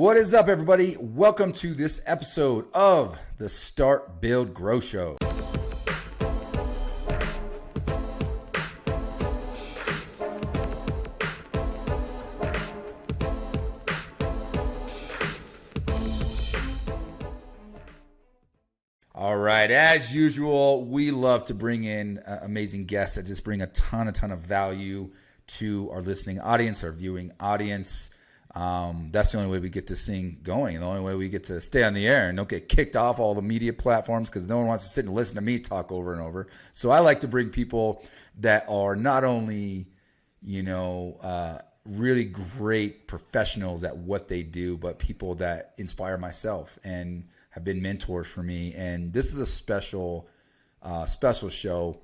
What is up, everybody? Welcome to this episode of the Start, Build, Grow Show. All right, as usual, we love to bring in amazing guests that just bring a ton of value to our listening audience, our viewing audience. That's the only way we get this thing going, and the only way we get to stay on the air and don't get kicked off all the media platforms, because no one wants to sit and listen to me talk over and over. So I like to bring people that are not only, really great professionals at what they do, but people that inspire myself and have been mentors for me. And this is a special show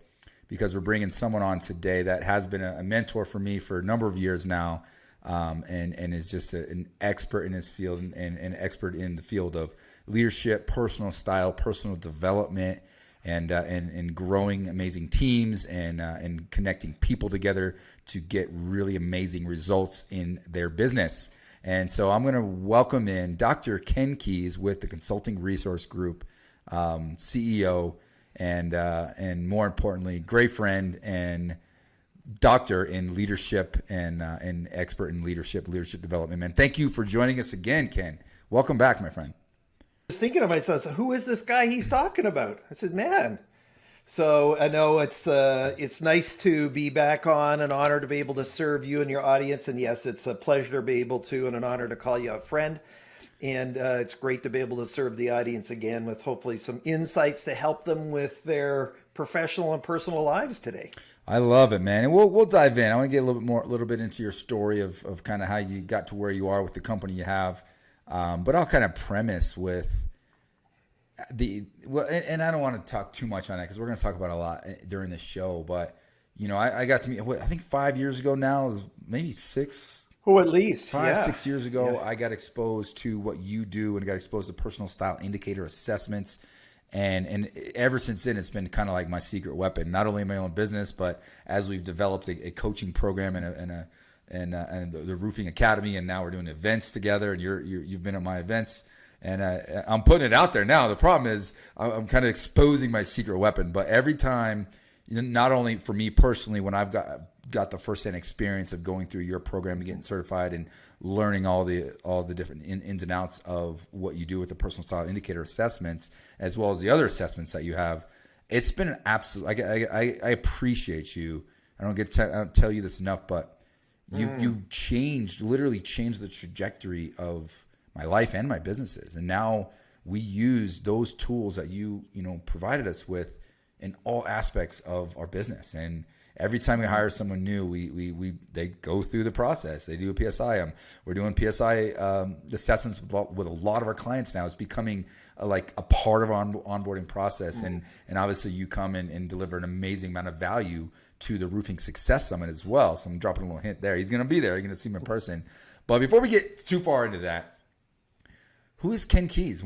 because we're bringing someone on today that has been a mentor for me for a number of years now. And is just an expert in his field and an expert in the field of leadership, personal style, personal development, and growing amazing teams and connecting people together to get really amazing results in their business. And so I'm going to welcome in Dr. Ken Keis with the Consulting Resource Group, CEO, and more importantly, great friend and doctor in leadership and expert in leadership development. Man, thank you for joining us again, Ken. Welcome back, my friend. I was thinking to myself, so who is this guy he's talking about? I said, man. So I know it's nice to be back on, an honor to be able to serve you and your audience. And yes, it's a pleasure to be able to, and an honor to call you a friend. And it's great to be able to serve the audience again with hopefully some insights to help them with their professional and personal lives today. I love it, man. And we'll dive in. I want to get a little bit into your story of kind of how you got to where you are with the company you have. But I'll kind of premise with and I don't want to talk too much on that because we're going to talk about a lot during the show. But, I got to meet, I think 5 years ago now, maybe 6. Oh, at least 6 years ago, I got exposed to what you do and got exposed to personal style indicator assessments. And ever since then, it's been kind of like my secret weapon, not only in my own business, but as we've developed a coaching program and the Roofing Academy, and now we're doing events together, and you've been at my events, and I'm putting it out there now. The problem is I'm kind of exposing my secret weapon, but every time, not only for me personally, when I've got the firsthand experience of going through your program and getting certified and learning all the different ins and outs of what you do with the personal style indicator assessments, as well as the other assessments that you have, it's been an absolute. I appreciate you. I don't tell you this enough, but you literally changed the trajectory of my life and my businesses, and now we use those tools that you provided us with in all aspects of our business. And every time we hire someone new, they go through the process. They do a PSI. We're doing PSI assessments with a lot of our clients now. It's becoming a part of our onboarding process. And obviously you come in and deliver an amazing amount of value to the Roofing Success Summit as well. So I'm dropping a little hint there. He's going to be there. You're going to see him in person. But before we get too far into that, who is Ken Keis?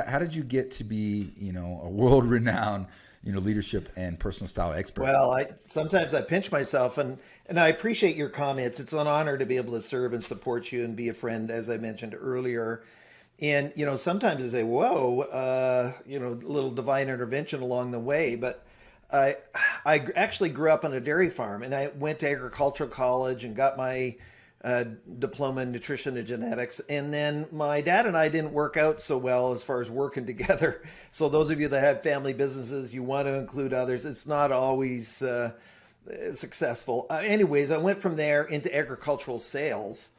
How did you get to be, a world-renowned leadership and personal style expert? Well, sometimes I pinch myself, and I appreciate your comments. It's an honor to be able to serve and support you and be a friend, as I mentioned earlier. And, sometimes I say, whoa, a little divine intervention along the way. But I actually grew up on a dairy farm, and I went to agricultural college and got my diploma in nutrition and genetics. And then my dad and I didn't work out so well as far as working together. So those of you that have family businesses, you want to include others. It's not always successful. Anyways, I went from there into agricultural sales.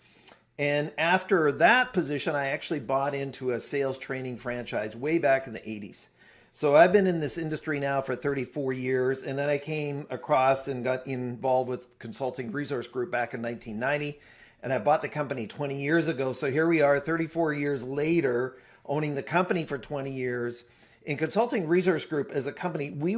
And after that position, I actually bought into a sales training franchise way back in the 80s. So I've been in this industry now for 34 years. And then I came across and got involved with Consulting Resource Group back in 1990. And I bought the company 20 years ago. So here we are 34 years later, owning the company for 20 years. In Consulting Resource Group as a company, we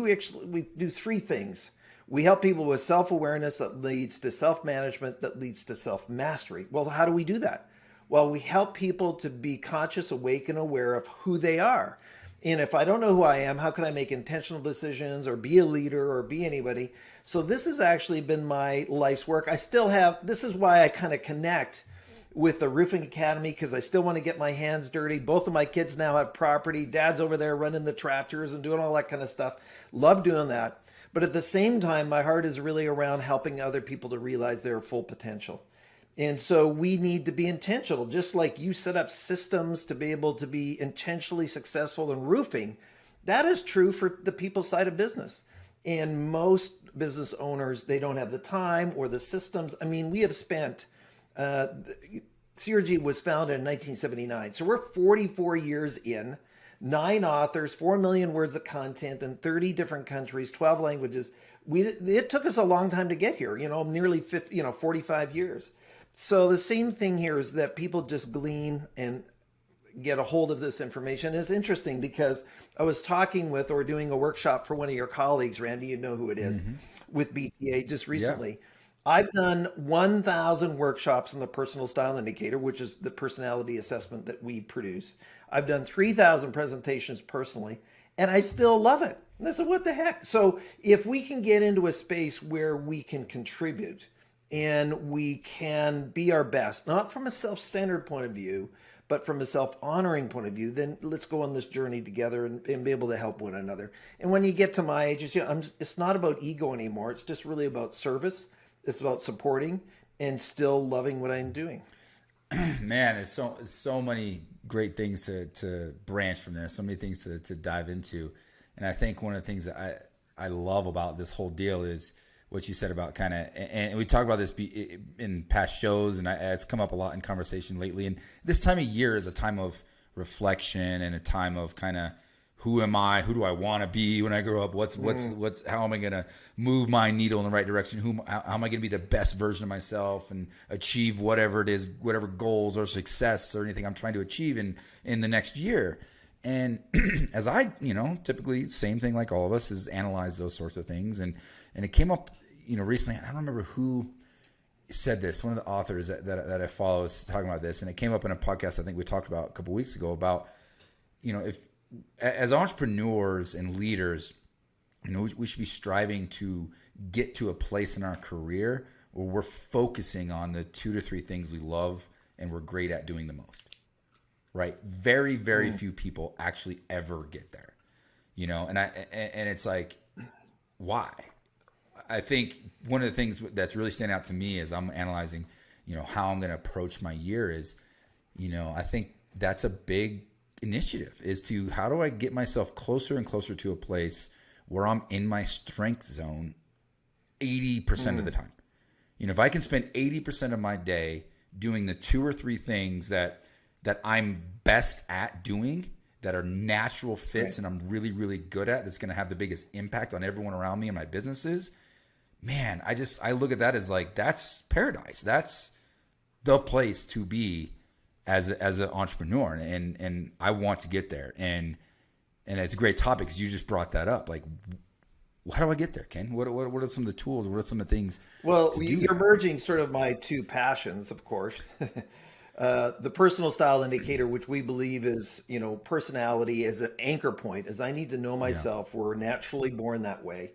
do three things. We help people with self-awareness that leads to self-management, that leads to self-mastery. Well, how do we do that? Well, we help people to be conscious, awake, and aware of who they are. And if I don't know who I am, how can I make intentional decisions or be a leader or be anybody? So this has actually been my life's work. I still have, this is why I kind of connect with the roofing academy because I still want to get my hands dirty. Both of my kids now have property. Dad's over there running the tractors and doing all that kind of stuff. Love doing that. But at the same time, my heart is really around helping other people to realize their full potential. And so we need to be intentional, just like you set up systems to be able to be intentionally successful in roofing. That is true for the people side of business. And most business owners, they don't have the time or the systems. I mean, we have spent, CRG was founded in 1979. So we're 44 years in, 9 authors, 4 million words of content in 30 different countries, 12 languages. It took us a long time to get here, nearly 50, 45 years. So the same thing here is that people just glean and get a hold of this information. It's interesting because I was talking with or doing a workshop for one of your colleagues, Randy, you know who it is, with BTA just recently. Yeah. I've done 1,000 workshops on the personal style indicator, which is the personality assessment that we produce. I've done 3,000 presentations personally, and I still love it. And I said, what the heck? So if we can get into a space where we can contribute and we can be our best, not from a self-centered point of view, but from a self-honoring point of view, then let's go on this journey together and be able to help one another. And when you get to my age, it's not about ego anymore. It's just really about service. It's about supporting and still loving what I'm doing. Man, there's so many great things to branch from there. So many things to dive into. And I think one of the things that I love about this whole deal is what you said about kind of, and we talked about this in past shows, and it's come up a lot in conversation lately. And this time of year is a time of reflection and a time of kind of, who am I? Who do I want to be when I grow up? How am I going to move my needle in the right direction? How am I going to be the best version of myself and achieve whatever it is, whatever goals or success or anything I'm trying to achieve in the next year? And as I, typically same thing like all of us is analyze those sorts of things. And it came up, recently, I don't remember who said this. One of the authors that I follow is talking about this, and it came up in a podcast I think we talked about a couple of weeks ago about, if as entrepreneurs and leaders, we should be striving to get to a place in our career where we're focusing on the 2 to 3 things we love and we're great at doing the most. Right? Very, very few people actually ever get there. And it's like, why? I think one of the things that's really standing out to me as I'm analyzing, how I'm going to approach my year is, I think that's a big initiative is to how do I get myself closer and closer to a place where I'm in my strength zone 80% of the time. If I can spend 80% of my day doing the 2 or 3 things that I'm best at doing, that are natural fits, and I'm really, really good at, that's going to have the biggest impact on everyone around me and my businesses, man, I look at that as like, that's paradise. That's the place to be as an entrepreneur. And I want to get there. And it's a great topic because you just brought that up. Like, how do I get there, Ken? What are some of the tools? What are some of the things? Well, you're merging sort of my 2 passions, of course. The personal style indicator, which we believe is, personality as an anchor point, is I need to know myself. Yeah. We're naturally born that way.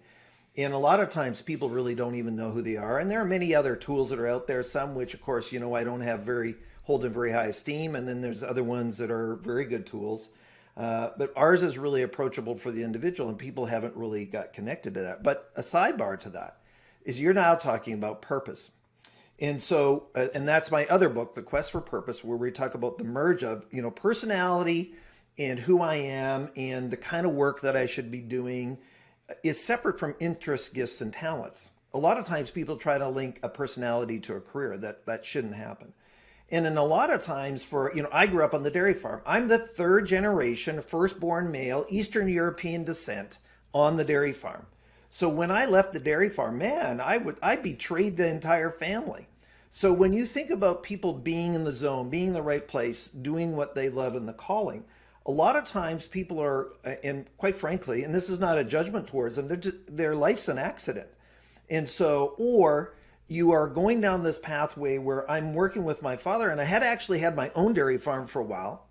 And a lot of times people really don't even know who they are. And there are many other tools that are out there, some which, of course, I don't hold in very high esteem. And then there's other ones that are very good tools. But ours is really approachable for the individual, and people haven't really got connected to that. But a sidebar to that is you're now talking about purpose. And so, and that's my other book, The Quest for Purpose, where we talk about the merge of, personality and who I am and the kind of work that I should be doing is separate from interests, gifts, and talents. A lot of times people try to link a personality to a career. That shouldn't happen. And in a lot of times I grew up on the dairy farm. I'm the 3rd generation, firstborn male, Eastern European descent on the dairy farm. So when I left the dairy farm, man, I betrayed the entire family. So when you think about people being in the zone, being in the right place, doing what they love in the calling, a lot of times people are, and quite frankly, and this is not a judgment towards them, their life's an accident. And so, or you are going down this pathway where I'm working with my father, and I had actually had my own dairy farm for a while.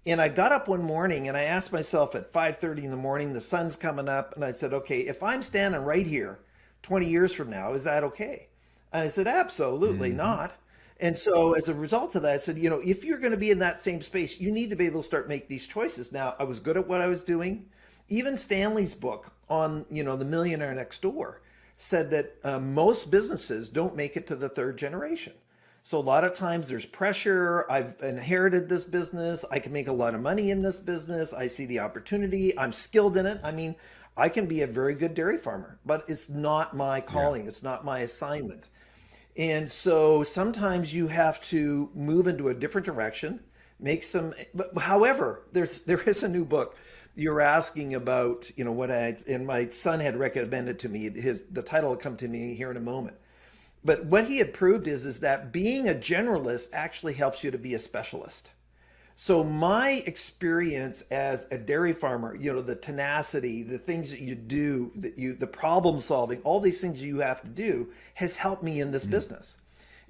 And I got up one morning and I asked myself at 5:30 in the morning, the sun's coming up, and I said, okay, if I'm standing right here 20 years from now, is that okay? And I said, absolutely not. And so as a result of that, I said, if you're going to be in that same space, you need to be able to start make these choices. Now, I was good at what I was doing. Even Stanley's book on, the millionaire next door said that most businesses don't make it to the third generation. So a lot of times there's pressure. I've inherited this business. I can make a lot of money in this business. I see the opportunity. I'm skilled in it. I mean, I can be a very good dairy farmer, but it's not my calling. It's not my assignment. And so sometimes you have to move into a different direction, make some, but however, there is a new book. You're asking about, and my son had recommended to me, the title will come to me here in a moment. But what he had proved is that being a generalist actually helps you to be a specialist. So my experience as a dairy farmer, the tenacity, the things that you do, the problem solving, all these things you have to do has helped me in this business.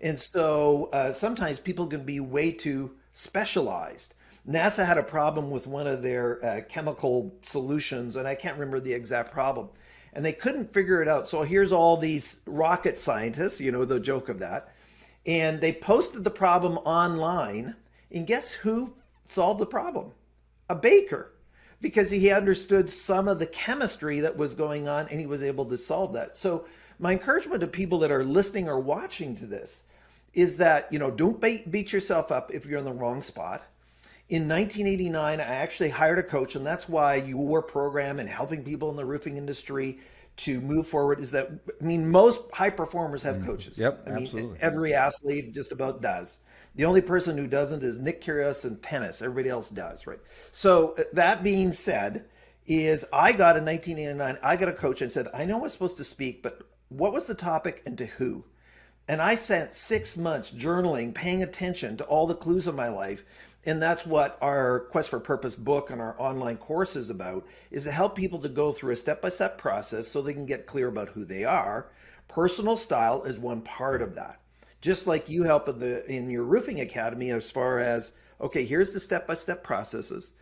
And so sometimes people can be way too specialized. NASA had a problem with one of their chemical solutions, and I can't remember the exact problem. And they couldn't figure it out. So here's all these rocket scientists, the joke of that. And they posted the problem online. And guess who solved the problem? A baker, because he understood some of the chemistry that was going on and he was able to solve that. So my encouragement to people that are listening or watching to this is that, don't beat yourself up if you're in the wrong spot. In 1989, I actually hired a coach, and that's why your program and helping people in the roofing industry to move forward is that, most high performers have coaches. Yep, absolutely. Every athlete just about does. The only person who doesn't is Nick Kyrgios in tennis. Everybody else does, right? So that being said, I got in 1989, I got a coach and said, I know I'm supposed to speak, but what was the topic and to who? And I spent 6 months journaling, paying attention to all the clues of my life. And that's what our Quest for Purpose book and our online course is about, is to help people to go through a step-by-step process so they can get clear about who they are. Personal style is one part of that. Just like you help in your roofing academy as far as, okay, here's the step-by-step processes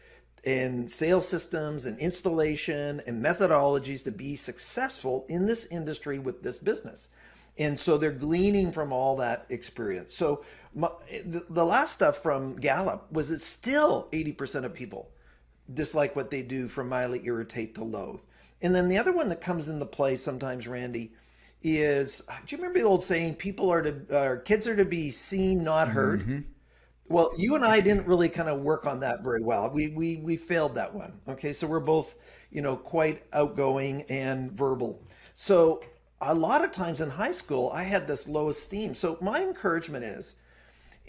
and sales systems and installation and methodologies to be successful in this industry with this business. And so they're gleaning from all that experience. So the last stuff from Gallup was it's still 80% of people dislike what they do from mildly irritate to loathe. And then the other one that comes into play sometimes, Randy, is, do you remember the old saying, kids are to be seen, not heard? Mm-hmm. Well, you and I didn't really kind of work on that very well. We failed that one. Okay, so we're both, quite outgoing and verbal. So a lot of times in high school, I had this low esteem. So my encouragement is,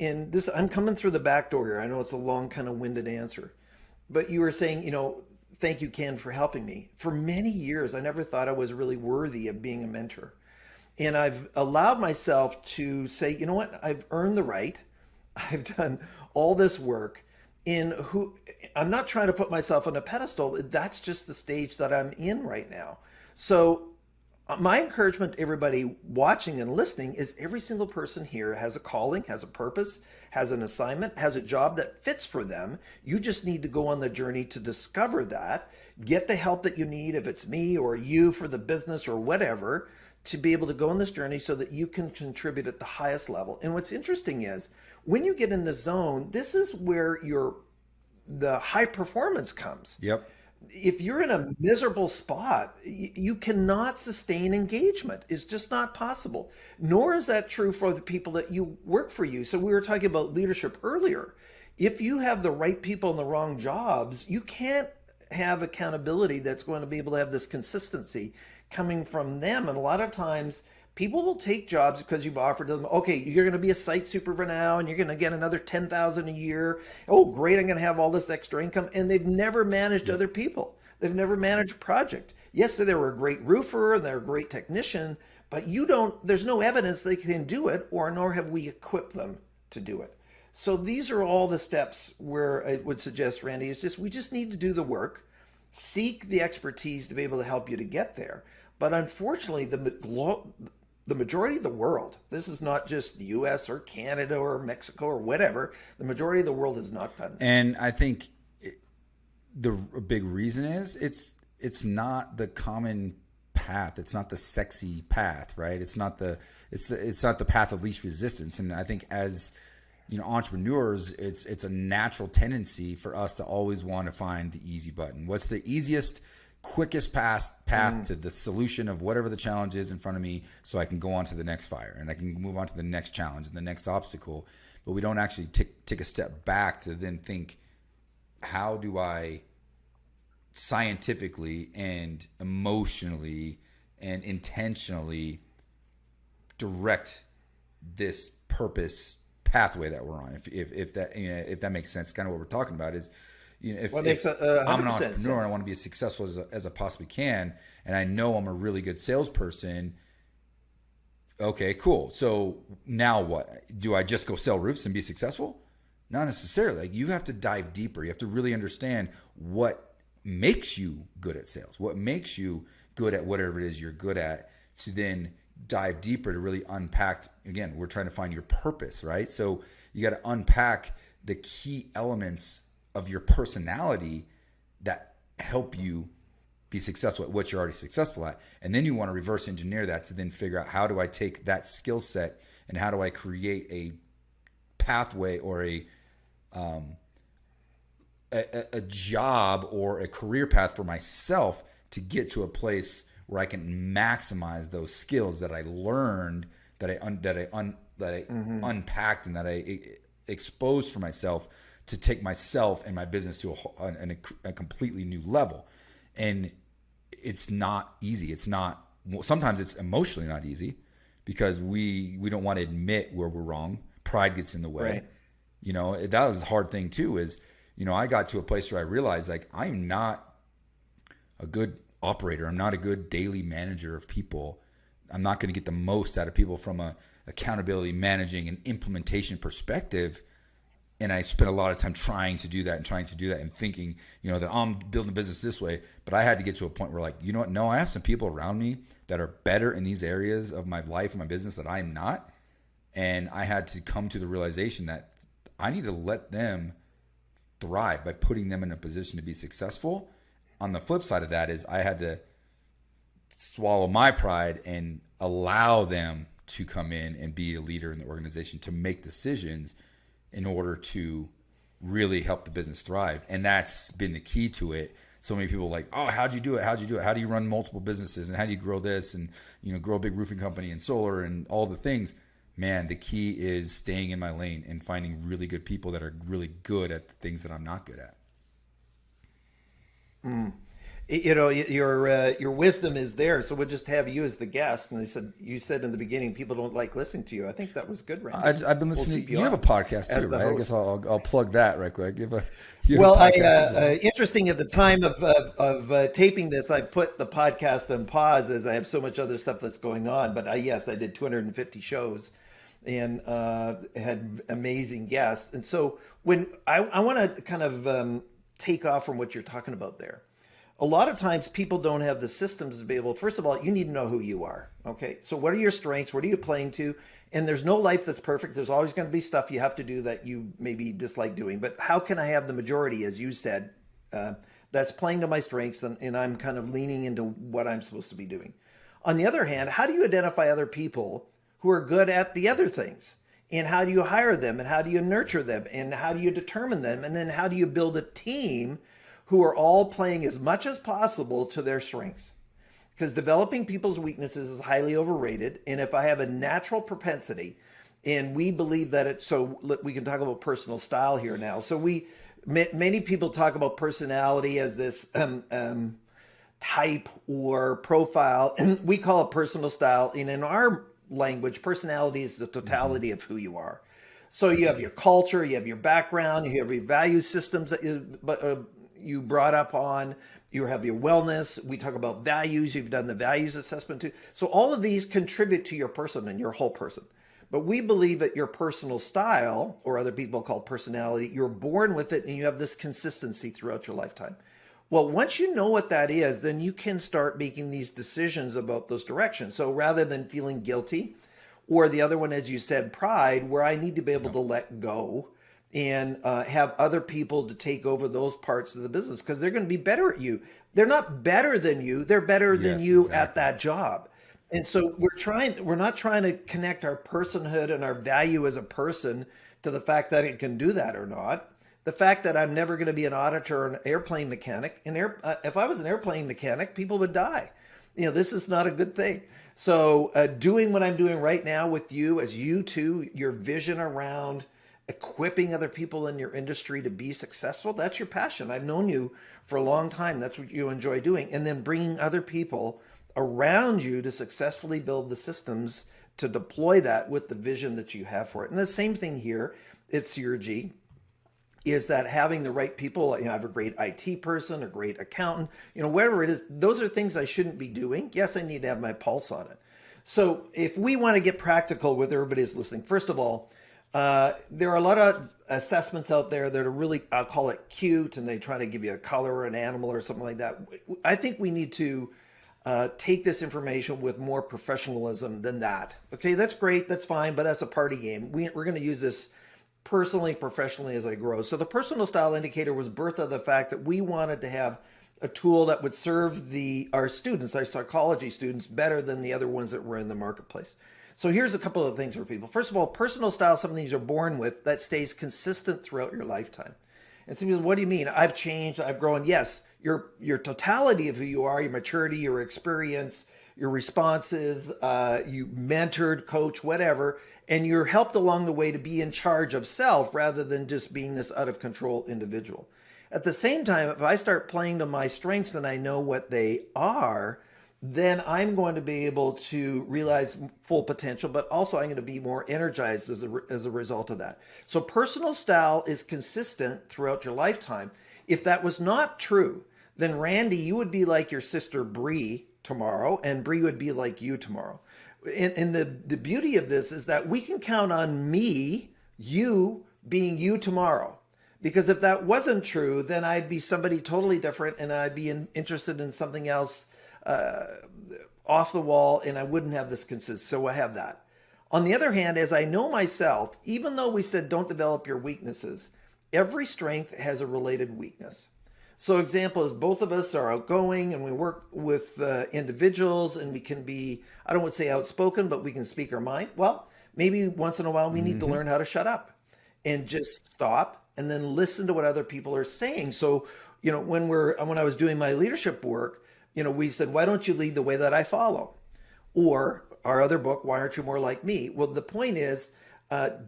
I'm coming through the back door here. I know it's a long, kind of winded answer, but you were saying, thank you, Ken, for helping me. For many years, I never thought I was really worthy of being a mentor. And I've allowed myself to say, you know what, I've earned the right. I've done all this work. I'm not trying to put myself on a pedestal. That's just the stage that I'm in right now. So my encouragement to everybody watching and listening is every single person here has a calling, has a purpose, has an assignment, has a job that fits for them. You just need to go on the journey to discover that, get the help that you need, if it's me or you for the business or whatever, to be able to go on this journey so that you can contribute at the highest level. And what's interesting is when you get in the zone, this is where the high performance comes. Yep. If you're in a miserable spot, you cannot sustain engagement. It's just not possible. Nor is that true for the people that you work for you. So we were talking about leadership earlier. If you have the right people in the wrong jobs, you can't have accountability that's going to be able to have this consistency coming from them. And a lot of times people will take jobs because you've offered them, okay, you're going to be a site super for now and you're going to get another $10,000 a year. Oh, great, I'm going to have all this extra income. And they've never managed other people. They've never managed a project. Yes, they were a great roofer and they're a great technician, but there's no evidence they can do it, nor have we equipped them to do it. So these are all the steps where I would suggest, Randy, we just need to do the work, seek the expertise to be able to help you to get there. But unfortunately, the majority of the world, this is not just the US or Canada or Mexico or whatever, the majority of the world has not done that. And I think the big reason is it's not the common path. It's not the sexy path, right? It's not the path of least resistance. And I think as entrepreneurs, it's a natural tendency for us to always want to find the easy button. What's the easiest, quickest path to the solution of whatever the challenge is in front of me, so I can go on to the next fire and I can move on to the next challenge and the next obstacle. But we don't actually take a step back to then think, how do I scientifically and emotionally and intentionally direct this purpose pathway that we're on? If that makes sense, kind of what we're talking about is, if I'm an entrepreneur and I want to be as successful as I possibly can, and I know I'm a really good salesperson, okay, cool. So now what? Do I just go sell roofs and be successful? Not necessarily. Like, you have to dive deeper. You have to really understand what makes you good at sales, what makes you good at whatever it is you're good at, to then dive deeper to really unpack. Again, we're trying to find your purpose, right? So you got to unpack the key elements of your personality that help you be successful at what you're already successful at. And then you want to reverse engineer that to then figure out, how do I take that skill set and how do I create a pathway or a job or a career path for myself to get to a place where I can maximize those skills that I learned, that I unpacked, and that I exposed for myself, to take myself and my business to a completely new level. And it's not easy. Sometimes it's emotionally not easy, because we don't want to admit where we're wrong. Pride gets in the way. Right. That was a hard thing too, is, I got to a place where I realized, like, I'm not a good operator. I'm not a good daily manager of people. I'm not going to get the most out of people from a accountability, managing, and implementation perspective. And I spent a lot of time trying to do that and thinking, that I'm building a business this way. But I had to get to a point where, like, you know what? No, I have some people around me that are better in these areas of my life and my business that I'm not. And I had to come to the realization that I need to let them thrive by putting them in a position to be successful. On the flip side of that is, I had to swallow my pride and allow them to come in and be a leader in the organization, to make decisions in order to really help the business thrive. And that's been the key to it. So many people are like, oh, how'd you do it? How do you run multiple businesses? And how do you grow this? And, grow a big roofing company and solar and all the things. Man, the key is staying in my lane and finding really good people that are really good at the things that I'm not good at. Your wisdom is there, so we'll just have you as the guest. And you said in the beginning, people don't like listening to you. I think that was good, Randy. I've been listening. You have a podcast too, right? I guess I'll plug that right quick. Interesting. At the time of taping this, I put the podcast on pause as I have so much other stuff that's going on. But I did 250 shows and had amazing guests. And so when I want to kind of take off from what you're talking about there. A lot of times people don't have the systems to be able, first of all, you need to know who you are. Okay. So what are your strengths? What are you playing to? And there's no life that's perfect. There's always going to be stuff you have to do that you maybe dislike doing. But how can I have the majority, as you said, that's playing to my strengths, and I'm kind of leaning into what I'm supposed to be doing? On the other hand, how do you identify other people who are good at the other things? And how do you hire them? And how do you nurture them? And how do you determine them? And then how do you build a team who are all playing as much as possible to their strengths? Because developing people's weaknesses is highly overrated. And if I have a natural propensity, and we believe that it's, so we can talk about personal style here now. So many people talk about personality as this type or profile, and we call it personal style. And in our language, personality is the totality of who you are. So you have your culture, you have your background, you have your value systems that you brought up on, you have your wellness. We talk about values. You've done the values assessment too. So all of these contribute to your person and your whole person. But we believe that your personal style, or other people call personality, you're born with it and you have this consistency throughout your lifetime. Well, once you know what that is, then you can start making these decisions about those directions. So rather than feeling guilty, or the other one, as you said, pride, where I need to be able to let go and have other people to take over those parts of the business because they're going to be better at you. They're not better than you. They're better than Yes, you at exactly. that job. And so we're not trying to connect our personhood and our value as a person to the fact that it can do that or not. The fact that I'm never going to be an auditor or an airplane mechanic. If I was an airplane mechanic, people would die. This is not a good thing. So doing what I'm doing right now with you, as you too, your vision around equipping other people in your industry to be successful, that's your passion. I've known you for a long time. That's what you enjoy doing. And then bringing other people around you to successfully build the systems to deploy that with the vision that you have for it. And the same thing here at CRG is that having the right people, I have a great IT person, a great accountant, whatever it is, those are things I shouldn't be doing. Yes, I need to have my pulse on it. So if we want to get practical with everybody who's listening, first of all, there are a lot of assessments out there that are really, I'll call it cute, and they try to give you a color or an animal or something like that. I think we need to take this information with more professionalism than that. Okay, that's great, that's fine, but that's a party game. We're going to use this personally, professionally as I grow. So the personal style indicator was birthed of the fact that we wanted to have a tool that would serve our students, our psychology students, better than the other ones that were in the marketplace. So here's a couple of things for people. First of all, personal style is something you're born with that stays consistent throughout your lifetime. And so what do you mean? I've changed, I've grown. Yes, your totality of who you are, your maturity, your experience, your responses, you mentored, coach, whatever, and you're helped along the way to be in charge of self rather than just being this out of control individual. At the same time, if I start playing to my strengths and I know what they are, then I'm going to be able to realize full potential, but also I'm going to be more energized as a result of that. So personal style is consistent throughout your lifetime. If that was not true, then Randy, you would be like your sister Bree tomorrow, and Bree would be like you tomorrow. And the beauty of this is that we can count on you being you tomorrow. Because if that wasn't true, then I'd be somebody totally different, and I'd be interested in something else off the wall, and I wouldn't have this consistency. So I have that. On the other hand, as I know myself, even though we said don't develop your weaknesses, every strength has a related weakness. So example is both of us are outgoing and we work with individuals, and we can be, I don't want to say outspoken, but we can speak our mind. Well, maybe once in a while we need to learn how to shut up and just stop and then listen to what other people are saying. So, when I was doing my leadership work, we said, why don't you lead the way that I follow? Or our other book, Why Aren't You More Like Me? Well, the point is,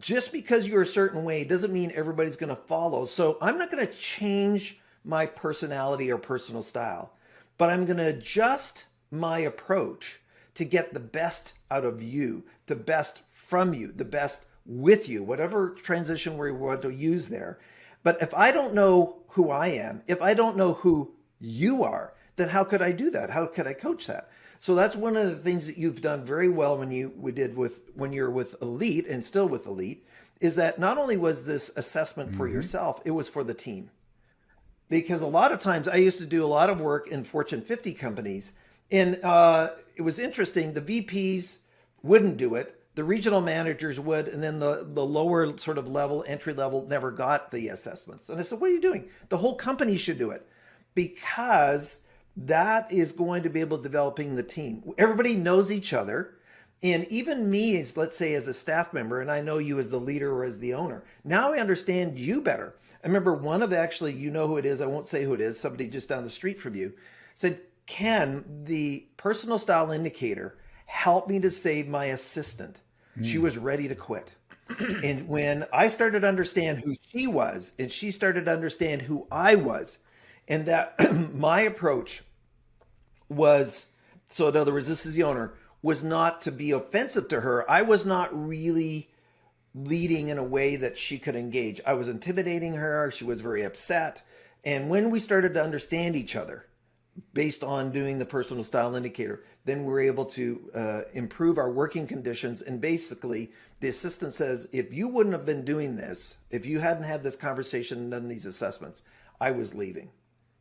just because you're a certain way doesn't mean everybody's going to follow. So I'm not going to change my personality or personal style, but I'm going to adjust my approach to get the best out of you, the best from you, the best with you, whatever transition we want to use there. But if I don't know who I am, if I don't know who you are, then how could I do that? How could I coach that? So that's one of the things that you've done very well when you're with Elite and still with Elite, is that not only was this assessment for yourself, it was for the team. Because a lot of times I used to do a lot of work in Fortune 50 companies, and it was interesting. The VPs wouldn't do it. The regional managers would, and then the lower sort of level, entry level, never got the assessments. And I said, what are you doing? The whole company should do it, because that is going to be able to developing the team. Everybody knows each other. And even me, as let's say as a staff member, and I know you as the leader or as the owner, now I understand you better. I remember one of, actually, you know who it is, I won't say who it is, somebody just down the street from you, said, Ken, the personal style indicator helped me to save my assistant. She was ready to quit. And when I started to understand who she was, and she started to understand who I was, and that my approach was, so in other words, this is the owner, was not to be offensive to her. I was not really leading in a way that she could engage. I was intimidating her. She was very upset. And when we started to understand each other based on doing the personal style indicator, then we were able to improve our working conditions. And basically, the assistant says, if you wouldn't have been doing this, if you hadn't had this conversation and done these assessments, I was leaving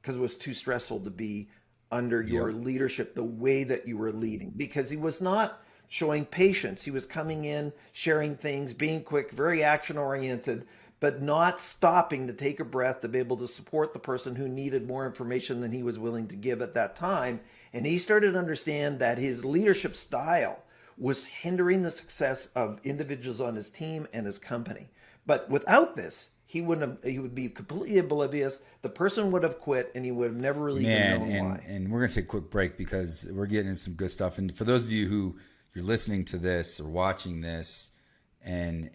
because it was too stressful to be under your leadership the way that you were leading, because he was not showing patience. He was coming in, sharing things, being quick, very action oriented, but not stopping to take a breath to be able to support the person who needed more information than he was willing to give at that time. And he started to understand that his leadership style was hindering the success of individuals on his team and his company. But without this, he would be completely oblivious. The person would have quit, and he would have never really even known why. And we're going to take a quick break because we're getting into some good stuff. And for those of you who you're listening to this or watching this and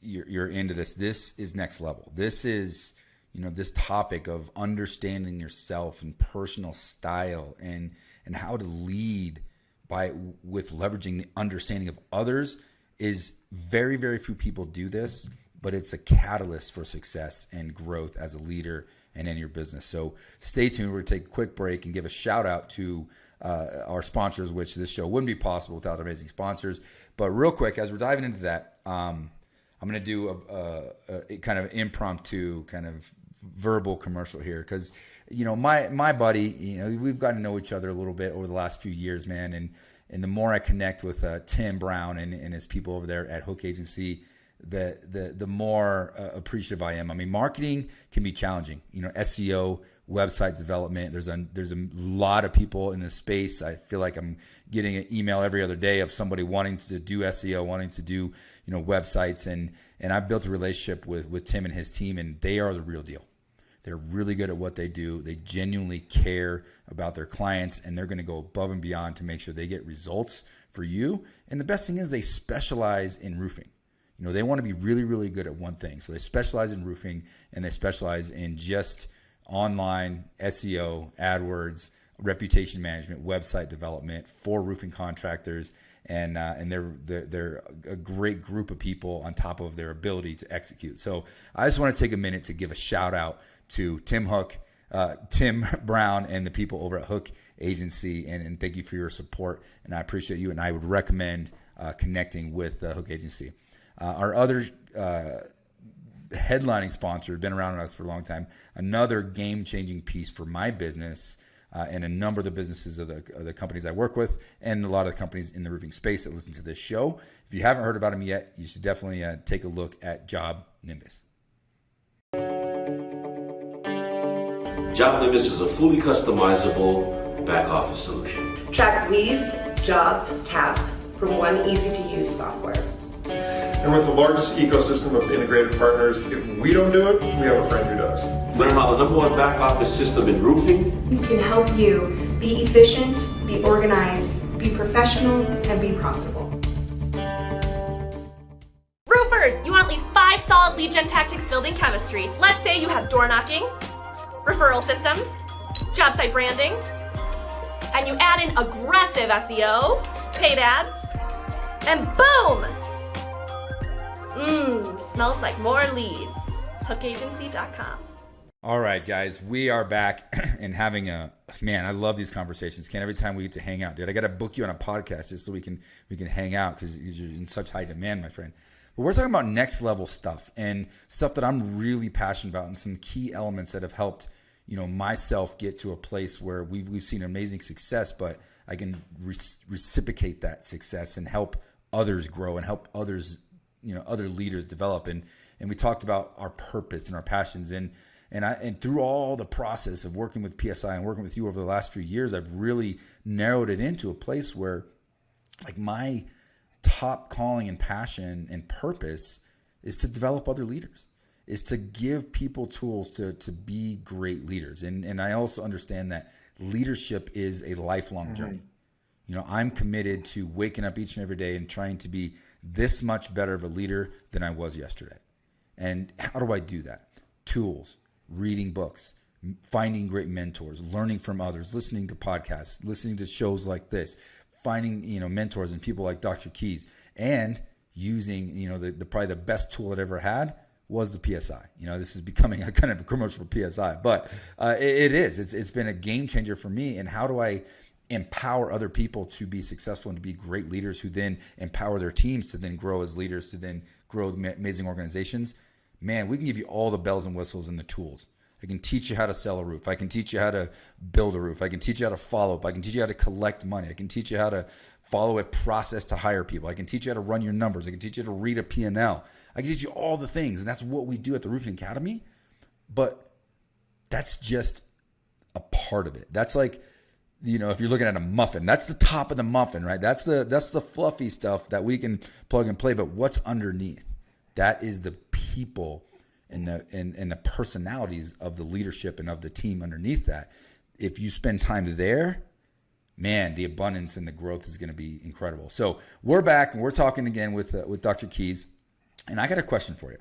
you're into this is next level. This is, this topic of understanding yourself and personal style and how to lead with leveraging the understanding of others is very, very few people do this, but it's a catalyst for success and growth as a leader and in your business. So stay tuned. We're going to take a quick break and give a shout out to our sponsors, which this show wouldn't be possible without amazing sponsors. But real quick, as we're diving into that, I'm going to do a kind of impromptu kind of verbal commercial here because, my buddy, we've gotten to know each other a little bit over the last few years, man. And the more I connect with Tim Brown and his people over there at Hook Agency, the more appreciative I am. I mean, marketing can be challenging. SEO, website development. There's a lot of people in this space. I feel like I'm getting an email every other day of somebody wanting to do SEO, wanting to do websites, and I've built a relationship with Tim and his team, and they are the real deal. They're really good at what they do. They genuinely care about their clients, and they're going to go above and beyond to make sure they get results for you. And the best thing is they specialize in roofing. They want to be really, really good at one thing. So they specialize in roofing, and they specialize in just online SEO, AdWords, reputation management, website development for roofing contractors. And they're a great group of people on top of their ability to execute. So I just want to take a minute to give a shout out to Tim Brown and the people over at Hook Agency, and thank you for your support. And I appreciate you, and I would recommend connecting with Hook Agency. Our other headlining sponsor, been around us for a long time, another game-changing piece for my business and a number of the businesses of the companies I work with and a lot of the companies in the roofing space that listen to this show. If you haven't heard about them yet, you should definitely take a look at Job Nimbus. Job Nimbus is a fully customizable back office solution. Track leads, jobs, tasks from one easy-to-use software. And with the largest ecosystem of integrated partners, if we don't do it, we have a friend who does. Learn about the number one back office system in roofing. We can help you be efficient, be organized, be professional, and be profitable. Roofers, you want at least 5 solid lead gen tactics building chemistry. Let's say you have door knocking, referral systems, job site branding, and you add in aggressive SEO, paid ads, and boom! Smells like more leads. Hookagency.com. All right, guys, we are back and having I love these conversations. Ken, every time we get to hang out, dude, I got to book you on a podcast just so we can hang out because you're in such high demand, my friend. But we're talking about next level stuff and stuff that I'm really passionate about and some key elements that have helped, myself get to a place where we've seen amazing success, but I can reciprocate that success and help others grow and help others, other leaders develop. And we talked about our purpose and our passions and through all the process of working with PSI and working with you over the last few years, I've really narrowed it into a place where like my top calling and passion and purpose is to develop other leaders, is to give people tools to be great leaders. And I also understand that leadership is a lifelong journey. I'm committed to waking up each and every day and trying to be this much better of a leader than I was yesterday. And how do I do that? Tools, reading books, finding great mentors, learning from others, listening to podcasts, listening to shows like this, finding, mentors and people like Dr. Keis, and using, the probably the best tool I'd ever had was the PSI. This is becoming a kind of a commercial for PSI, but it is. It's been a game changer for me. And how do I empower other people to be successful and to be great leaders who then empower their teams to then grow as leaders, to then grow amazing organizations? Man, we can give you all the bells and whistles and the tools. I can teach you how to sell a roof. I can teach you how to build a roof. I can teach you how to follow up. I can teach you how to collect money. I can teach you how to follow a process to hire people. I can teach you how to run your numbers. I can teach you how to read a P&L. I can teach you all the things. And that's what we do at the Roofing Academy. But that's just a part of it. That's like, you know, if you're looking at a muffin, that's the top of the muffin, right? That's the fluffy stuff that we can plug and play. But what's underneath? That is the people and the personalities of the leadership and of the team underneath that. If you spend time there, man, the abundance and the growth is going to be incredible. So we're back and we're talking again with Dr. Keis, and I got a question for you.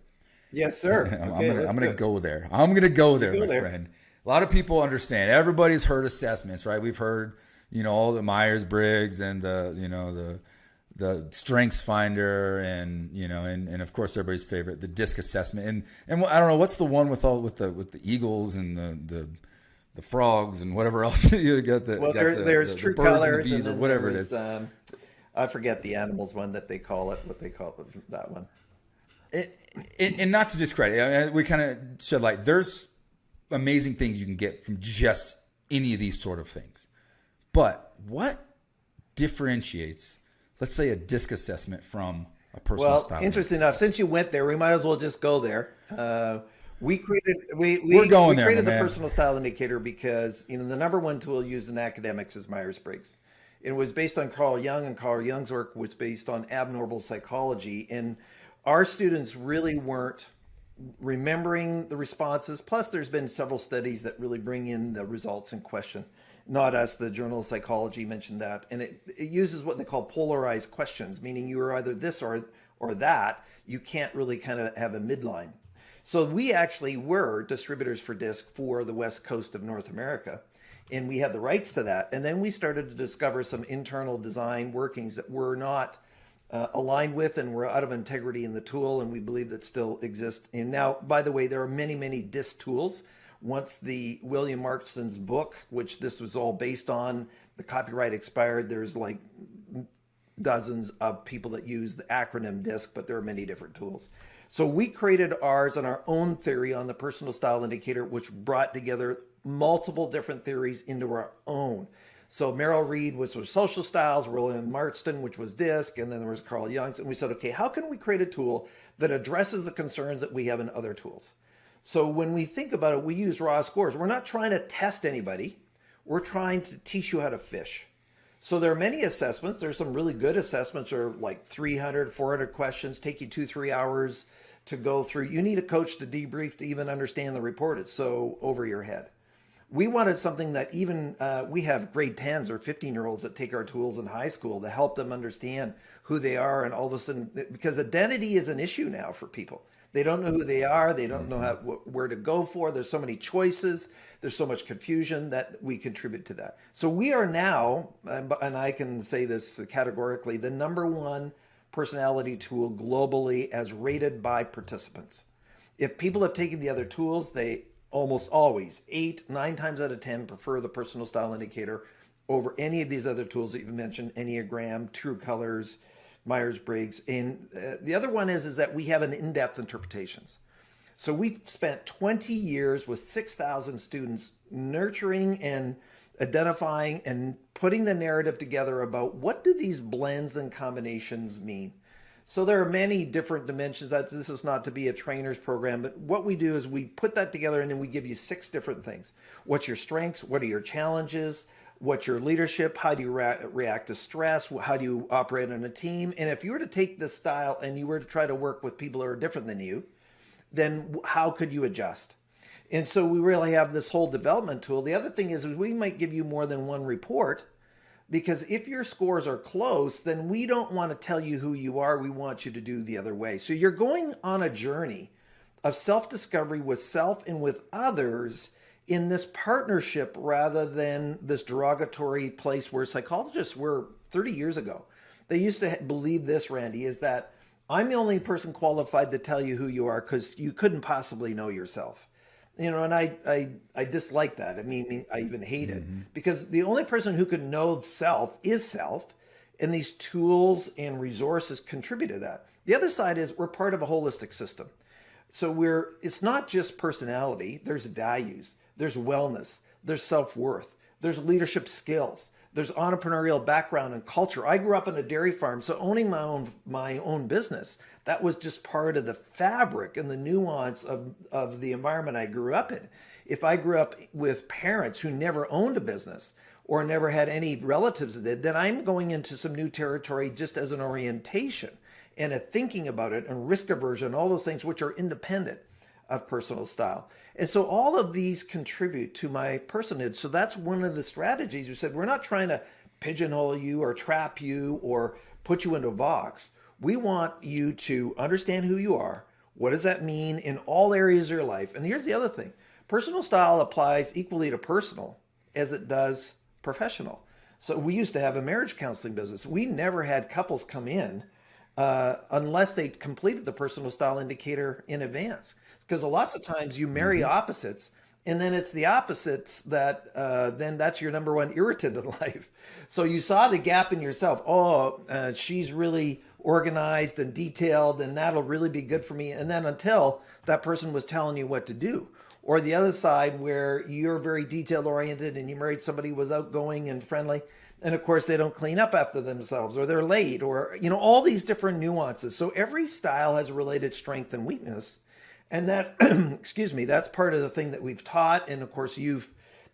Yes, sir. I'm gonna go there. I'm gonna go there, my friend. A lot of people understand. Everybody's heard assessments, right? We've heard, you know, all the Myers-Briggs and the Strengths Finder, and you know, and of course everybody's favorite, the DISC assessment. And I don't know what's the one with the eagles and the frogs and whatever else you got. There's True Colors and or whatever it is. I forget the animals one that they call it. What they call it, that one. And not to discredit, I mean, we kind of shed light. There's amazing things you can get from just any of these sort of things. But what differentiates, let's say, a DISC assessment from a personal style? Well, interesting enough, since you went there, we might as well just go there. We created the personal style indicator because, you know, the number one tool used in academics is Myers-Briggs. It was based on Carl Jung, and Carl Jung's work was based on abnormal psychology. And our students really weren't remembering the responses. Plus, there's been several studies that really bring in the results in question. Not us, the Journal of Psychology mentioned that. And it uses what they call polarized questions, meaning you are either this or that. You can't really kind of have a midline. So we actually were distributors for DISC for the West Coast of North America. And we had the rights to that. And then we started to discover some internal design workings that were not aligned with and were out of integrity in the tool, and we believe that still exist. And now, by the way, there are many, many DISC tools. Once the William Marston's book, which this was all based on, the copyright expired, there's like dozens of people that use the acronym DISC, but there are many different tools. So we created ours on our own theory on the personal style indicator, which brought together multiple different theories into our own. So Merrill Reed, which was social styles, William Marston, which was DISC, and then there was Carl Jung's. And we said, okay, how can we create a tool that addresses the concerns that we have in other tools? So when we think about it, we use raw scores. We're not trying to test anybody. We're trying to teach you how to fish. So there are many assessments. There's some really good assessments, are like 300, 400 questions, take you 2-3 hours to go through. You need a coach to debrief to even understand the report. It's so over your head. We wanted something that even, we have grade 10s or 15-year-olds that take our tools in high school to help them understand who they are, and all of a sudden, because identity is an issue now for people. They don't know who they are. They don't know where to go for. There's so many choices. There's so much confusion that we contribute to that. So we are now, and I can say this categorically, the #1 personality tool globally as rated by participants. If people have taken the other tools, they almost always, 8-9 times out of 10, prefer the personal style indicator over any of these other tools that you've mentioned, Enneagram, True Colors, Myers-Briggs. And the other one is that we have an in-depth interpretations. So we spent 20 years with 6,000 students nurturing and identifying and putting the narrative together about what do these blends and combinations mean. So there are many different dimensions. This is not to be a trainer's program, but what we do is we put that together and then we give you 6 different things. What's your strengths? What are your challenges? What's your leadership? How do you react to stress? How do you operate in a team? And if you were to take this style and you were to try to work with people who are different than you, then how could you adjust? And so we really have this whole development tool. The other thing is we might give you more than one report, because if your scores are close, then we don't want to tell you who you are. We want you to do the other way. So you're going on a journey of self-discovery with self and with others in this partnership, rather than this derogatory place where psychologists were 30 years ago. They used to believe this, Randy, is that I'm the only person qualified to tell you who you are because you couldn't possibly know yourself. You know, and I dislike that. I mean, I even hate it, because the only person who can know self is self, and these tools and resources contribute to that. The other side is we're part of a holistic system. So it's not just personality, there's values, there's wellness, there's self-worth, there's leadership skills, there's entrepreneurial background and culture. I grew up in a dairy farm, so owning my own business, that was just part of the fabric and the nuance of the environment I grew up in. If I grew up with parents who never owned a business or never had any relatives that did, then I'm going into some new territory just as an orientation and a thinking about it and risk aversion, all those things which are independent of personal style. And so all of these contribute to my personhood. So that's one of the strategies. You said, we're not trying to pigeonhole you or trap you or put you into a box. We want you to understand who you are. What does that mean in all areas of your life? And here's the other thing. Personal style applies equally to personal as it does professional. So we used to have a marriage counseling business. We never had couples come in unless they completed the personal style indicator in advance. Because lots of times you marry opposites, and then it's the opposites that then that's your number one irritant in life. So you saw the gap in yourself. She's really organized and detailed, and that'll really be good for me. And then until that person was telling you what to do. Or the other side where you're very detail oriented and you married somebody who was outgoing and friendly. And of course, they don't clean up after themselves, or they're late, or, all these different nuances. So every style has a related strength and weakness. And that's, excuse me, that's part of the thing that we've taught. And of course, you've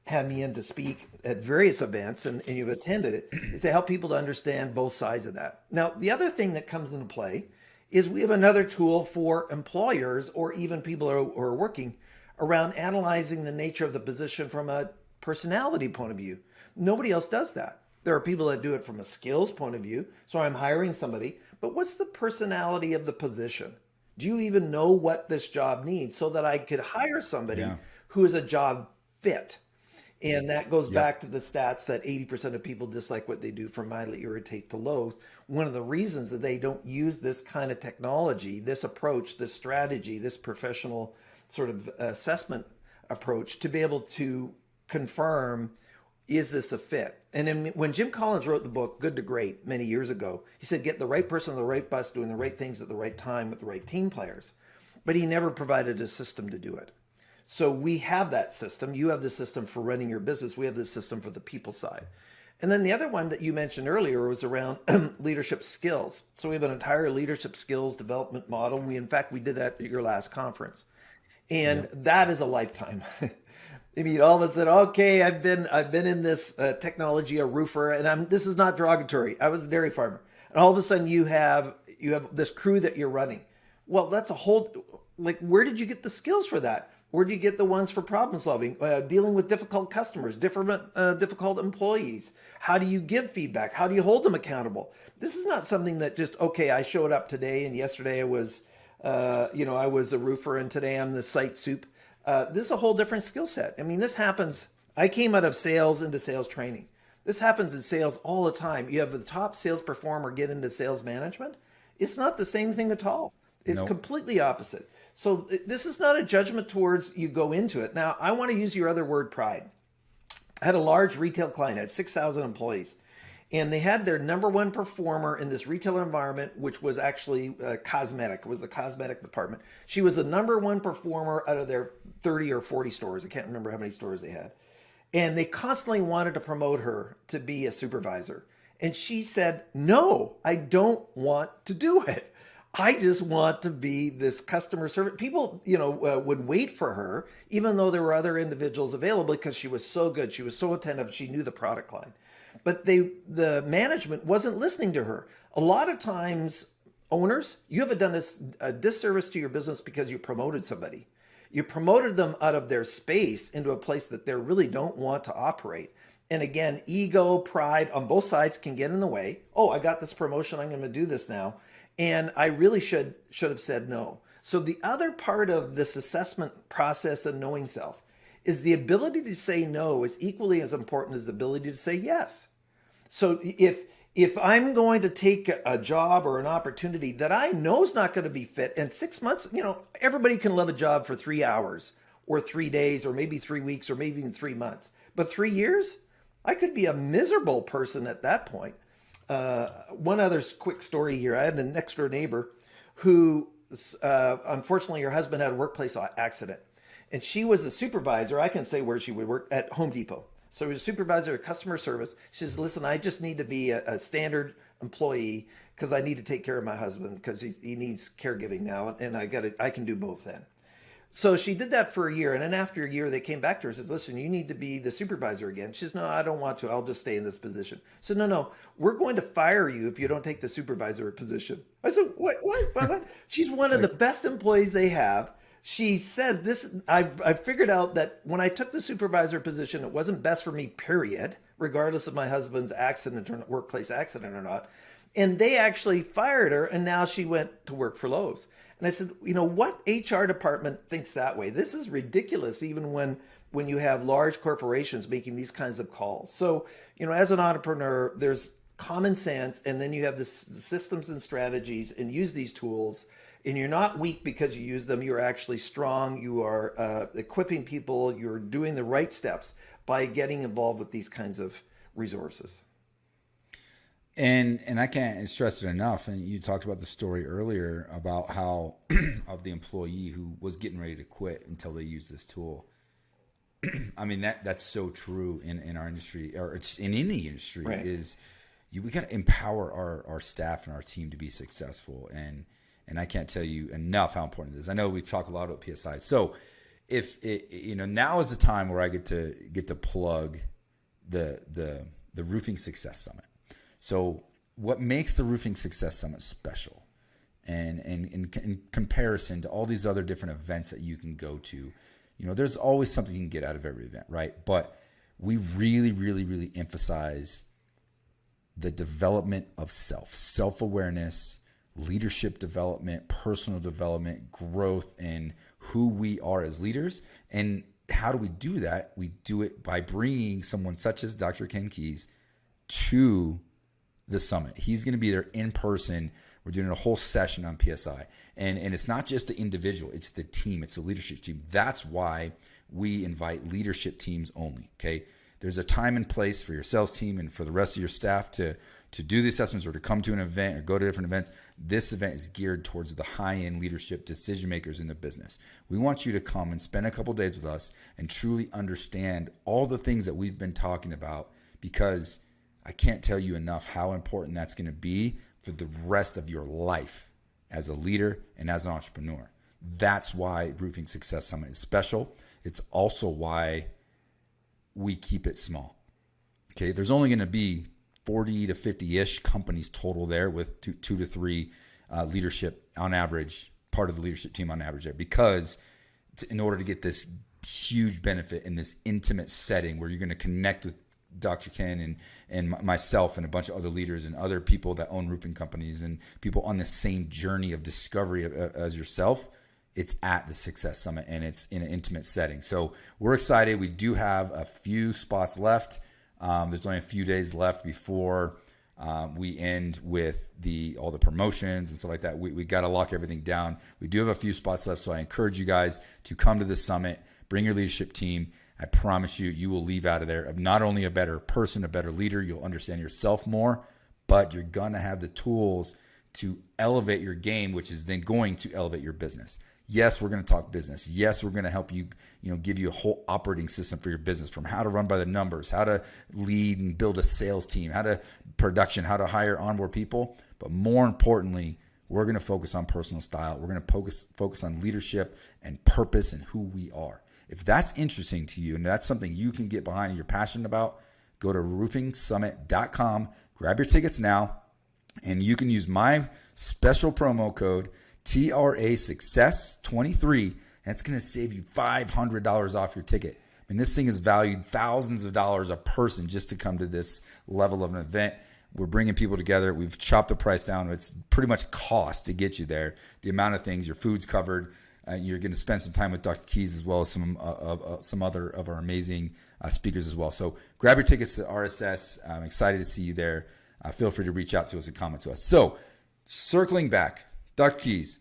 had me in to speak at various events and you've attended it, is to help people to understand both sides of that. Now, the other thing that comes into play is we have another tool for employers or even people who are working around analyzing the nature of the position from a personality point of view. Nobody else does that. There are people that do it from a skills point of view. So I'm hiring somebody, but what's the personality of the position? Do you even know what this job needs so that I could hire somebody who is a job fit? And that goes back to the stats that 80% of people dislike what they do from mildly irritate to loathe. One of the reasons that they don't use this kind of technology, this approach, this strategy, this professional sort of assessment approach to be able to confirm, is this a fit? And when Jim Collins wrote the book, Good to Great, many years ago, he said, get the right person on the right bus doing the right things at the right time with the right team players. But he never provided a system to do it. So we have that system. You have the system for running your business. We have the system for the people side. And then the other one that you mentioned earlier was around leadership skills. So we have an entire leadership skills development model. In fact, we did that at your last conference. And that is a lifetime. I mean, all of us said, okay, I've been in this technology, a roofer, and this is not derogatory. I was a dairy farmer. And all of a sudden you have this crew that you're running. Well, that's a whole, where did you get the skills for that? Where do you get the ones for problem solving, dealing with difficult customers, difficult employees? How do you give feedback? How do you hold them accountable? This is not something that just, okay, I showed up today and yesterday I was, I was a roofer and today I'm the site soup. This is a whole different skill set. I mean, this happens. I came out of sales into sales training. This happens in sales all the time. You have the top sales performer get into sales management. It's not the same thing at all. It's completely opposite. So this is not a judgment towards you go into it. Now, I want to use your other word, pride. I had a large retail client, had 6,000 employees, and they had their number one performer in this retailer environment, which was actually cosmetic. It was the cosmetic department. She was the number one performer out of their 30 or 40 stores. I can't remember how many stores they had. And they constantly wanted to promote her to be a supervisor. And she said, no, I don't want to do it. I just want to be this customer service. People, would wait for her, even though there were other individuals available because she was so good. She was so attentive. She knew the product line. But the management wasn't listening to her. A lot of times, owners, you have done a disservice to your business because you promoted somebody. You promoted them out of their space into a place that they really don't want to operate. And again, ego, pride on both sides can get in the way. Oh, I got this promotion. I'm going to do this now. And I really should have said no. So the other part of this assessment process and knowing self is the ability to say no is equally as important as the ability to say yes. So if I'm going to take a job or an opportunity that I know is not going to be fit, and 6 months, everybody can love a job for 3 hours or 3 days or maybe 3 weeks or maybe even 3 months. But 3 years, I could be a miserable person at that point. One other quick story here. I had an next door neighbor who unfortunately, her husband had a workplace accident, and she was a supervisor. I can say where she would work at Home Depot. So she was a supervisor of customer service. She says, listen, I just need to be a standard employee because I need to take care of my husband because he needs caregiving now, and I can do both then. So she did that for a year, and then after a year, they came back to her and says, listen, you need to be the supervisor again. She says, no, I don't want to. I'll just stay in this position. So no, we're going to fire you if you don't take the supervisor position. I said, what? She's one of the best employees they have. She says this, I figured out that when I took the supervisor position, it wasn't best for me, period, regardless of my husband's accident or workplace accident or not. And they actually fired her, and now she went to work for Lowe's. And I said, what HR department thinks that way? This is ridiculous, even when you have large corporations making these kinds of calls. So, as an entrepreneur, there's common sense, and then you have the systems and strategies, and use these tools. And you're not weak because you use them. You're actually strong. You are equipping people. You're doing the right steps by getting involved with these kinds of resources. And I can't stress it enough. And you talked about the story earlier about how of the employee who was getting ready to quit until they used this tool. I mean, that's so true in our industry, or it's in any industry. Right. We got to empower our staff and our team to be successful. And I can't tell you enough how important it is. I know we've talked a lot about PSI. So if now is the time where I get to plug the Roofing Success Summit. So what makes the Roofing Success Summit special, and in comparison to all these other different events that you can go to, there's always something you can get out of every event, right? But we really, really, really emphasize the development of self-awareness, leadership development, personal development, growth, and who we are as leaders. And how do we do that? We do it by bringing someone such as Dr. Ken Keis to the summit. He's going to be there in person. We're doing a whole session on PSI. And it's not just the individual, it's the team, it's the leadership team. That's why we invite leadership teams only, okay? There's a time and place for your sales team and for the rest of your staff to do the assessments or to come to an event or go to different events. This event is geared towards the high-end leadership decision makers in the business. We want you to come and spend a couple days with us and truly understand all the things that we've been talking about, because I can't tell you enough how important that's going to be for the rest of your life as a leader and as an entrepreneur. That's why Roofing Success Summit is special. It's also why we keep it small. Okay, there's only going to be 40 to 50-ish companies total there, with two to three leadership on average, part of the leadership team on average there, because in order to get this huge benefit in this intimate setting where you're going to connect with Dr. Ken and myself and a bunch of other leaders and other people that own roofing companies and people on the same journey of discovery as yourself, it's at the Success Summit and it's in an intimate setting. So we're excited. We do have a few spots left. There's only a few days left before we end with all the promotions and stuff like that. We got to lock everything down. We do have a few spots left, so I encourage you guys to come to this summit. Bring your leadership team. I promise you will leave out of there not only a better person, a better leader. You'll understand yourself more, but you're going to have the tools to elevate your game, which is then going to elevate your business. Yes, we're going to talk business. Yes, we're going to help you, give you a whole operating system for your business, from how to run by the numbers, how to lead and build a sales team, how to production, how to hire onboard people. But more importantly, we're going to focus on personal style. We're going to focus on leadership and purpose and who we are. If that's interesting to you and that's something you can get behind and you're passionate about, go to roofingsummit.com, grab your tickets now, and you can use my special promo code TRA Success 23, and it's going to save you $500 off your ticket. I mean, this thing is valued thousands of dollars a person just to come to this level of an event. We're bringing people together. We've chopped the price down. It's pretty much cost to get you there. The amount of things, your food's covered. You're going to spend some time with Dr. Keis as well as some other of our amazing speakers as well. So grab your tickets to RSS. I'm excited to see you there. Feel free to reach out to us and comment to us. So circling back, Dr. Keis,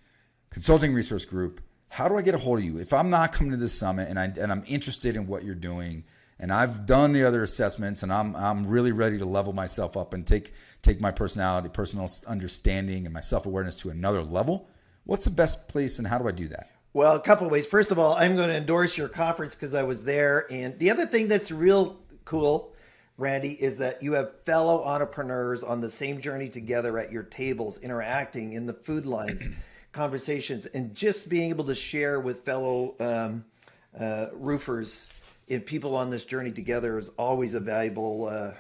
Consulting Resource Group, how do I get a hold of you? If I'm not coming to this summit and I'm interested in what you're doing, and I've done the other assessments, and I'm really ready to level myself up and take my personality, personal understanding, and my self-awareness to another level, what's the best place and how do I do that? Well, a couple of ways. First of all, I'm going to endorse your conference because I was there. And the other thing that's real cool, Randy, is that you have fellow entrepreneurs on the same journey together at your tables, interacting in the food lines, conversations, and just being able to share with fellow roofers and people on this journey together is always a valuable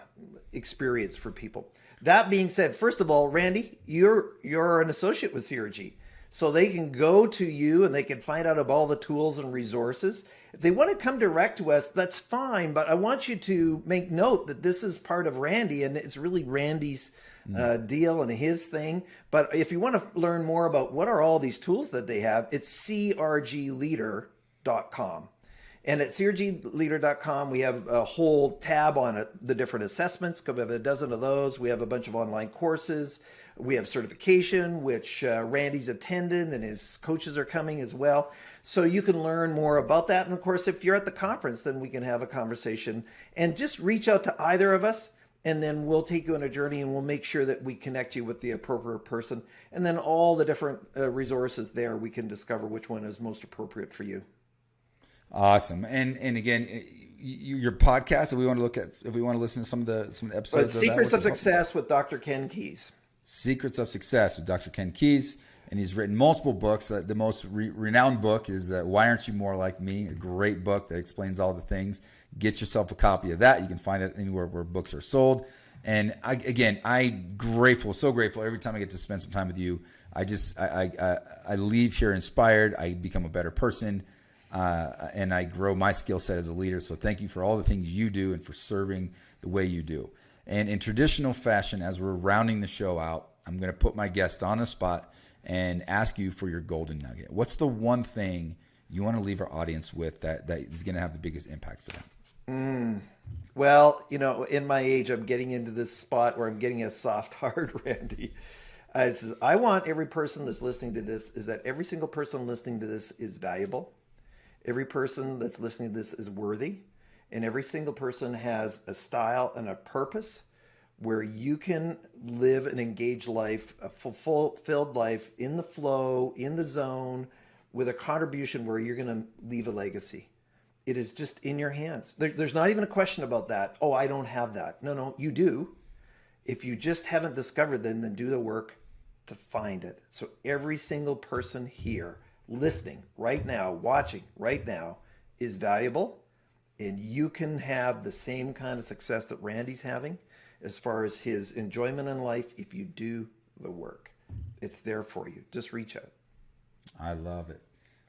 experience for people. That being said, first of all, Randy, you're an associate with CRG. So they can go to you and they can find out about all the tools and resources. If they want to come direct to us, that's fine. But I want you to make note that this is part of Randy and it's really Randy's deal and his thing. But if you want to learn more about what are all these tools that they have, it's crgleader.com. And at crgleader.com, we have a whole tab on it, the different assessments. We have a dozen of those. We have a bunch of online courses. We have certification, which Randy's attended and his coaches are coming as well. So you can learn more about that. And of course, if you're at the conference, then we can have a conversation and just reach out to either of us. And then we'll take you on a journey and we'll make sure that we connect you with the appropriate person. And then all the different resources there, we can discover which one is most appropriate for you. Awesome. And again, your podcast, if we want to listen to some of the episodes. Secrets of Success with Dr. Ken Keis. Secrets of Success with Dr. Ken Keis. And he's written multiple books. The most renowned book is Why Aren't You More Like Me? A great book that explains all the things. Get yourself a copy of that. You can find it anywhere where books are sold. And I'm grateful, so grateful every time I get to spend some time with you. I leave here inspired. I become a better person. And I grow my skill set as a leader. So thank you for all the things you do and for serving the way you do. And in traditional fashion, as we're rounding the show out, I'm going to put my guest on the spot and ask you for your golden nugget. What's the one thing you want to leave our audience with that is going to have the biggest impact for them? Well, in my age, I'm getting into this spot where I'm getting a soft hard, Randy. I want every person that's listening to this is that every single person listening to this is valuable. Every person that's listening to this is worthy. And every single person has a style and a purpose where you can live an engaged life, a fulfilled life in the flow, in the zone, with a contribution where you're going to leave a legacy. It is just in your hands. There's not even a question about that. Oh, I don't have that. No, you do. If you just haven't discovered them, then do the work to find it. So every single person here listening right now, watching right now, is valuable. And you can have the same kind of success that Randy's having as far as his enjoyment in life if you do the work. It's there for you. Just reach out. I love it.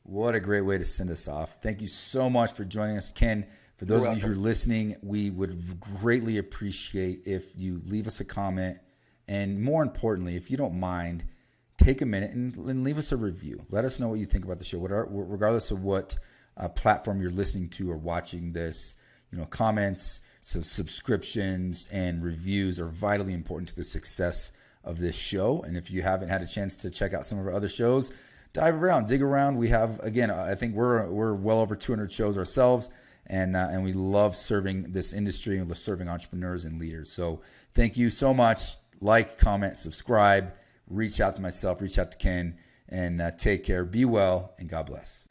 What a great way to send us off. Thank you so much for joining us, Ken. For those of you who are listening, we would greatly appreciate if you leave us a comment. And more importantly, if you don't mind, take a minute and leave us a review. Let us know what you think about the show, regardless of what platform you're listening to or watching this. Comments, subscriptions, and reviews are vitally important to the success of this show. And if you haven't had a chance to check out some of our other shows, dig around. We have, again, I think we're well over 200 shows ourselves, and we love serving this industry and serving entrepreneurs and leaders. So thank you so much. Like, comment, subscribe, reach out to myself, reach out to Ken, and take care. Be well, and God bless.